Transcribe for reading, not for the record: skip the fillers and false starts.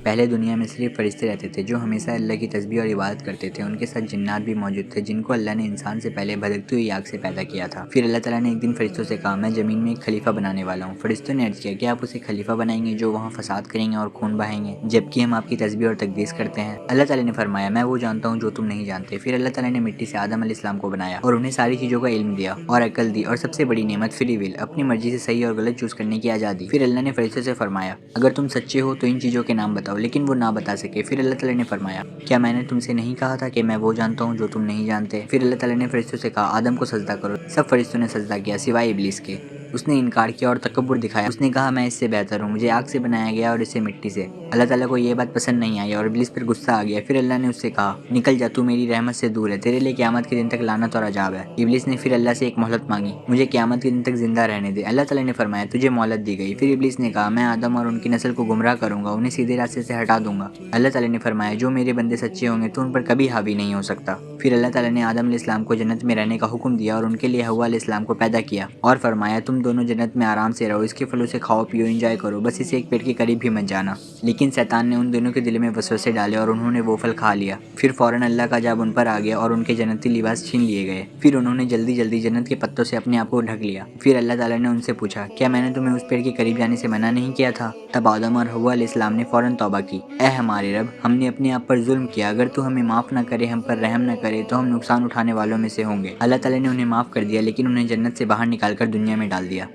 پہلے دنیا میں صرف فرشتے رہتے تھے جو ہمیشہ اللہ کی تسبیح اور عبادت کرتے تھے۔ ان کے ساتھ جنات بھی موجود تھے جن کو اللہ نے انسان سے پہلے بھٹکتی ہوئی آگ سے پیدا کیا تھا۔ پھر اللہ تعالیٰ نے ایک دن فرشتوں سے کہا، میں زمین میں ایک خلیفہ بنانے والا ہوں۔ فرشتوں نے عرض کیا، کیا آپ اسے خلیفہ بنائیں گے جو وہاں فساد کریں گے اور خون بہائیں گے جبکہ ہم آپ کی تسبیح اور تقدیس کرتے ہیں؟ اللہ تعالیٰ نے فرمایا، میں وہ جانتا ہوں جو تم نہیں جانتے۔ پھر اللہ تعالیٰ نے مٹی سے آدم علیہ السلام کو بنایا اور انہیں ساری چیزوں کا علم دیا اور عقل دی، اور سب سے بڑی نعمت فری ول، اپنی مرضی سے صحیح اور غلط چوز کرنے کی آزادی۔ پھر اللہ نے فرشتوں سے فرمایا، اگر تم سچے ہو تو ان چیزوں کے نام بتاؤ، لیکن وہ نہ بتا سکے۔ پھر اللہ تعالیٰ نے فرمایا، کیا میں نے تم سے نہیں کہا تھا کہ میں وہ جانتا ہوں جو تم نہیں جانتے؟ پھر اللہ تعالیٰ نے فرشتوں سے کہا، آدم کو سجدہ کرو۔ سب فرشتوں نے سجدہ کیا سوائے ابلیس کے۔ اس نے انکار کیا اور تکبر دکھایا۔ اس نے کہا، میں اس سے بہتر ہوں، مجھے آگ سے بنایا گیا اور اسے مٹی سے۔ اللہ تعالیٰ کو یہ بات پسند نہیں آئی اور ابلیس پر غصہ آ گیا۔ پھر اللہ نے اس سے کہا، نکل جا، تو میری رحمت سے دور ہے، تیرے لیے قیامت کے دن تک لعنت اور عذاب ہے۔ ابلیس نے پھر اللہ سے ایک مہلت مانگی، مجھے قیامت کے دن تک زندہ رہنے دے۔ اللہ تعالیٰ نے فرمایا، تجھے مہلت دی گئی۔ پھر ابلیس نے کہا، میں آدم اور ان کی نسل کو گمراہ کروں گا، انہیں سیدھے راستے سے ہٹا دوں گا۔ اللہ تعالیٰ نے فرمایا، جو میرے بندے سچے ہوں گے تو ان پر کبھی حاوی نہیں ہو سکتا۔ پھر اللہ تعالیٰ نے آدم علیہ السلام کو جنت میں رہنے کا حکم دیا اور ان کے لیے حوا علیہ السلام کو پیدا کیا اور فرمایا، تم دونوں جنت میں آرام سے رہو، اس کے پھلوں سے کھاؤ پیو، انجوائے کرو، بس اس ایک پیڑ کے قریب بھی مت جانا۔ لیکن شیطان نے ان دونوں کے دل میں وسوسے ڈالے اور انہوں نے وہ پھل کھا لیا۔ پھر فوراً اللہ کا عذاب ان پر آ گیا اور ان کے جنتی لباس چھین لیے گئے۔ پھر انہوں نے جلدی جلدی جنت کے پتوں سے اپنے آپ کو ڈھک لیا۔ پھر اللہ تعالیٰ نے ان سے پوچھا، کیا میں نے تمہیں اس پیڑ کے قریب جانے سے منع نہیں کیا تھا؟ تب آدم اور حوا علیہ السلام نے فوراً توبہ کی، اے ہمارے رب، ہم نے اپنے آپ پر ظلم کیا، اگر تو ہمیں معاف نہ کرے، ہم پر رحم نہ کرے تو ہم نقصان اٹھانے والوں میں سے ہوں گے۔ اللہ تعالیٰ نے انہیں معاف کر دیا لیکن انہیں جنت سے باہر نکال کر دنیا میں ڈال دیا۔